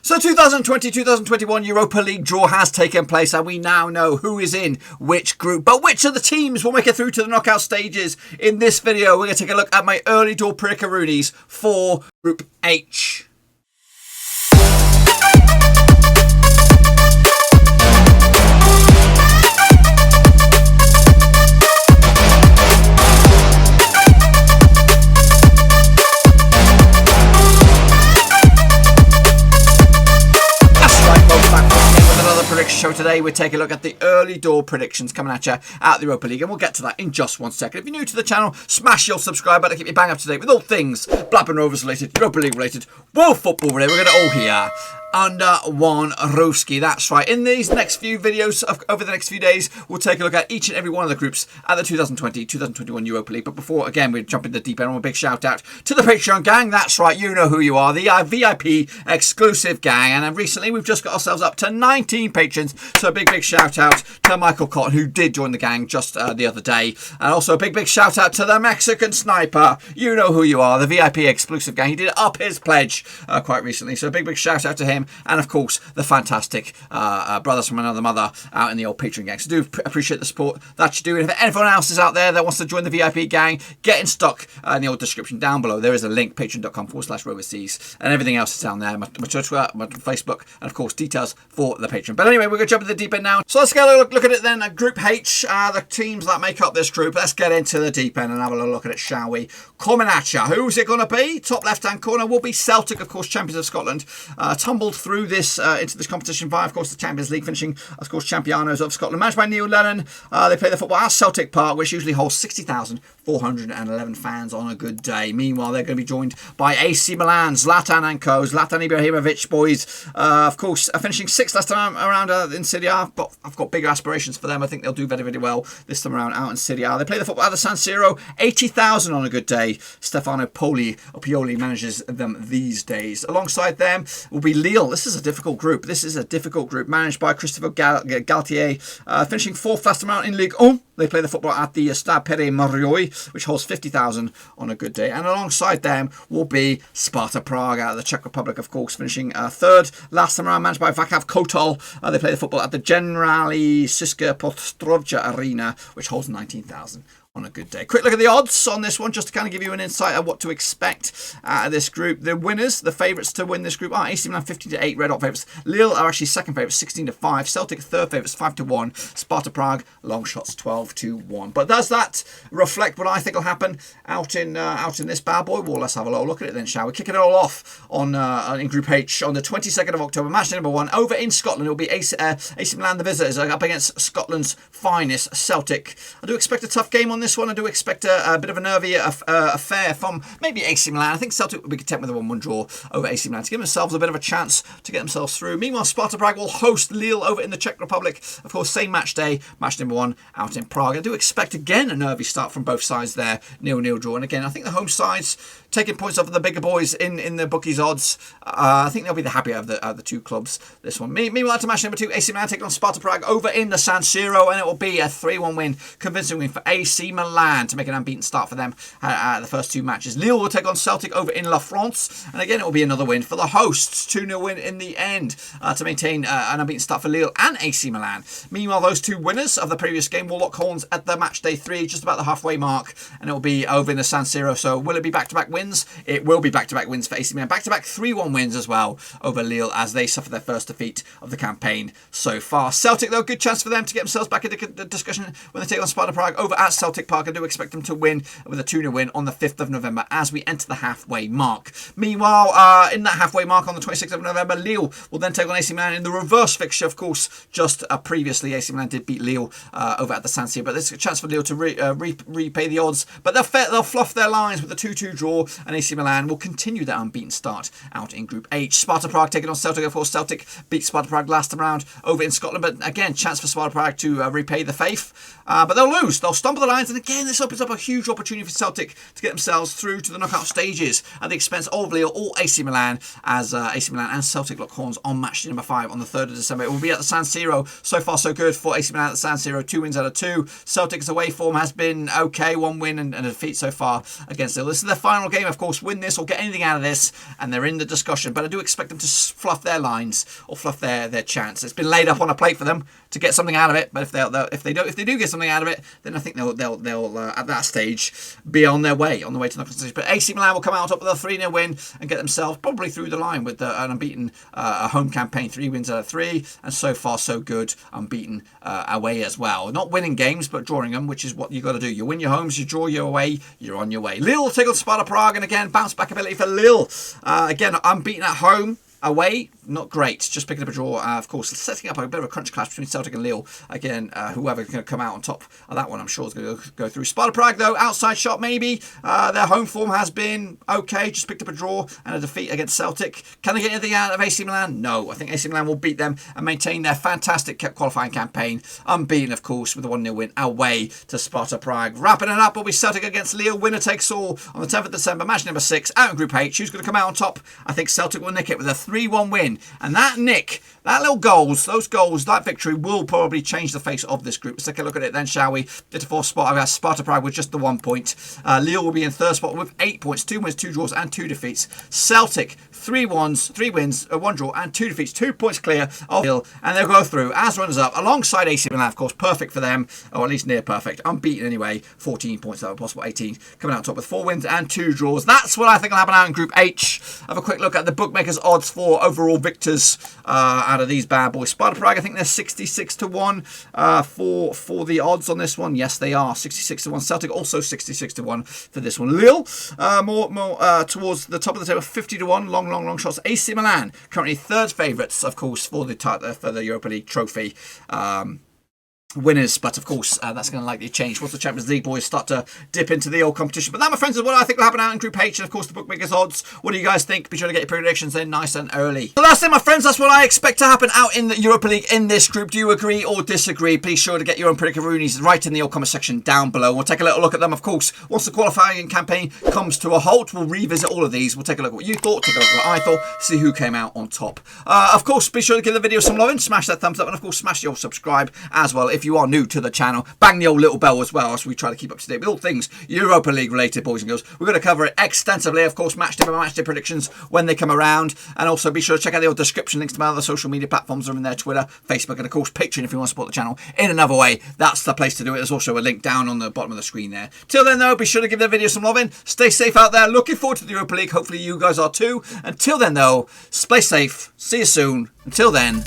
So 2020-2021 Europa League draw has taken place and we now know who is in which group. But which of the teams will make it through to the knockout stages? In this video, we're going to take a look at my early door predicoroonies for Group H. Show today, we're taking a look at the early door predictions coming at you at the Europa League, and we'll get to that in just 1 second. If you're new to the channel, smash your subscribe button to keep you bang up to date with all things Blackburn Rovers related, Europa League related, world football related. We're going to all hear under one Roski. That's right. In these next few videos, over the next few days, we'll take a look at each and every one of the groups at the 2020-2021 Europa League. But before, again, we jump into the deep end, a big shout out to the Patreon gang. That's right. You know who you are. The VIP exclusive gang. And recently, we've just got ourselves up to 19 patrons. So a big shout out to Michael Cotton, who did join the gang just the other day. And also a big shout out to the Mexican Sniper. You know who you are. The VIP exclusive gang. He did up his pledge quite recently. So a big shout out to him. And of course, the fantastic brothers from another mother out in the old Patreon gang. So do appreciate the support that you do. And if anyone else is out there that wants to join the VIP gang, get in stock in the old description down below. There is a link, patreon.com/overseas, and everything else is down there. My Twitter, my Facebook, and of course, details for the Patreon. But anyway, we're going to jump into the deep end now. So let's get a look at it then. Group H, the teams that make up this group. Let's get into the deep end and have a little look at it, shall we? Coming at you. Who's it going to be? Top left-hand corner will be Celtic, of course, champions of Scotland. Tumbled through this into this competition via, of course, the Champions League, finishing, of course, Champions of Scotland. Managed by Neil Lennon. They play the football at Celtic Park, which usually holds 60,411 fans on a good day. Meanwhile, they're going to be joined by AC Milan, Zlatan and co. Zlatan Ibrahimovic, boys. Of course, finishing 6th last time around in Serie A, but I've got bigger aspirations for them. I think they'll do very well this time around out in Serie A. They play the football at the San Siro, 80,000 on a good day. Stefano Pioli manages them these days. Alongside them will be Lille. This is a difficult group. Managed by Christopher Galtier, finishing 4th last time out in Ligue 1. They play the football at the Stade Pere Marioi, which holds 50,000 on a good day. And alongside them will be Sparta Praha out of the Czech Republic, of course, finishing 3rd last time around, managed by Václav Kotal. They play the football at the Generali Siska Postrovja Arena, which holds 19,000 on a good day. Quick look at the odds on this one, just to kind of give you an insight of what to expect out of this group. The winners, the favourites to win this group are AC Milan 15-8, red hot favourites. Lille are actually second favourites, 16-5. Celtic third favourites, 5-1. Sparta Prague, long shots, 12-1. But does that reflect what I think will happen out in this bad boy? Well, let's have a little look at it then, shall we? Kick it all off on in Group H on the 22nd of October. Match number 1 over in Scotland. It will be AC Milan, the visitors, up against Scotland's finest, Celtic. I do expect a tough game on this one. I do expect a bit of a nervy affair from maybe AC Milan. I think Celtic will be content with a 1-1 draw over AC Milan to give themselves a bit of a chance to get themselves through. Meanwhile, Sparta Prague will host Lille over in the Czech Republic. Of course, same match day, match number 1 out in Prague. I do expect again a nervy start from both sides there, 0-0 draw. And again, I think the home sides taking points off of the bigger boys in the bookies odds. I think they'll be the happier of the two clubs this one. Meanwhile, to match number 2, AC Milan taking on Sparta Prague over in the San Siro, and it will be a 3-1 win, convincing win for AC Milan to make an unbeaten start for them the first 2 matches. Lille will take on Celtic over in La France, and again it will be another win for the hosts. 2-0 win in the end to maintain an unbeaten start for Lille and AC Milan. Meanwhile, those 2 winners of the previous game will lock horns at the match day 3, just about the halfway mark, and it will be over in the San Siro. So will it be back-to-back wins? It will be back-to-back wins for AC Milan. Back-to-back 3-1 wins as well over Lille as they suffer their first defeat of the campaign so far. Celtic, though, good chance for them to get themselves back into the discussion when they take on Sparta Prague over at Celtic Park. I do expect them to win with a 2-0 win on the 5th of November as we enter the halfway mark. Meanwhile, in that halfway mark on the 26th of November, Lille will then take on AC Milan in the reverse fixture. Of course, just previously, AC Milan did beat Lille over at the San Siro, but there's a chance for Lille to repay the odds. But they'll fluff their lines with a 2-2 draw, and AC Milan will continue their unbeaten start out in Group H. Sparta Prague taking on Celtic. Of course, Celtic beat Sparta Prague last time round over in Scotland, but again, chance for Sparta Prague to repay the faith. But they'll lose. They'll stumble the lines And again, this opens up a huge opportunity for Celtic to get themselves through to the knockout stages at the expense of Lille or AC Milan, as AC Milan and Celtic lock horns on match day number 5 on the 3rd of December. It will be at the San Siro. So far, so good for AC Milan at the San Siro. 2 wins out of 2. Celtic's away form has been okay. 1 win and a defeat so far against Lille. This is their final game, of course. Win this or get anything out of this, and they're in the discussion. But I do expect them to fluff their lines or fluff their chance. It's been laid up on a plate for them to get something out of it. But if they do get something out of it, then I think they'll at that stage be on their way to the knockout stage. But AC Milan will come out on top with a 3-0 win and get themselves probably through the line with an unbeaten home campaign, 3 wins out of 3, and so far so good, unbeaten away as well. Not winning games, but drawing them, which is what you got to do. You win your homes, you draw your away, you're on your way. Lille take on Sparta Praha, and again, bounce back ability for Lille. Again, unbeaten at home. Away, not great. Just picking up a draw, of course, setting up a bit of a crunch clash between Celtic and Lille. Again, whoever's going to come out on top of that one, I'm sure is going to go through. Sparta Prague, though, outside shot maybe. Their home form has been okay. Just picked up a draw and a defeat against Celtic. Can they get anything out of AC Milan? No. I think AC Milan will beat them and maintain their fantastic qualifying campaign. Unbeaten, of course, with a 1-0 win away to Sparta Prague. Wrapping it up will be Celtic against Lille. Winner takes all on the 10th of December. Match number 6 out in Group H. Who's going to come out on top? I think Celtic will nick it with a 3-1 win. And that little goals, that victory will probably change the face of this group. Let's take a look at it then, shall we? Get to 4th spot. Sparta Prague with just the 1 point. Lille will be in 3rd spot with 8 points, 2 wins, 2 draws, and 2 defeats. Celtic, 3 wins, 1 draw, and 2 defeats, 2 points clear of Lille, and they'll go through as runners up alongside AC Milan, of course. Perfect for them, or at least near perfect. Unbeaten anyway, 14 points out of possible 18. Coming out top with 4 wins and 2 draws. That's what I think will happen out in Group H. Have a quick look at the bookmakers' odds for overall victors out of these bad boys. Sparta Prague, I think they're 66 to 1 for the odds on this one. Yes, they are 66 to 1. Celtic also 66 to 1 for this one. Lille more towards the top of the table, 50 to 1. Long shots. AC Milan currently 3rd favourites, of course, for the Europa League trophy. Winners, but of course that's going to likely change once the Champions League boys start to dip into the old competition. But that, my friends, is what I think will happen out in Group H, and of course the bookmakers' odds. What do you guys think? Be sure to get your predictions in nice and early. So that's it, my friends. That's what I expect to happen out in the Europa League in this group. Do you agree or disagree? Please sure to get your own predictions right in the old comment section down below. We'll take a little look at them, of course. Once the qualifying campaign comes to a halt, we'll revisit all of these. We'll take a look at what you thought, take a look at what I thought, see who came out on top. Of course, be sure to give the video some love and smash that thumbs up, and of course smash the old subscribe as well if you are new to the channel. Bang the old little bell as well, as we try to keep up to date with all things Europa League related, boys and girls. We're going to cover it extensively, of course, match day predictions when they come around, and also be sure to check out the old description links to my other social media platforms are in there: Twitter, Facebook, and of course Patreon if you want to support the channel in another way. That's the place to do it. There's also a link down on the bottom of the screen there. Till then though, be sure to give the video some love in. Stay safe out there. Looking forward to the Europa League. Hopefully you guys are too. Until then though, stay safe. See you soon. Until then,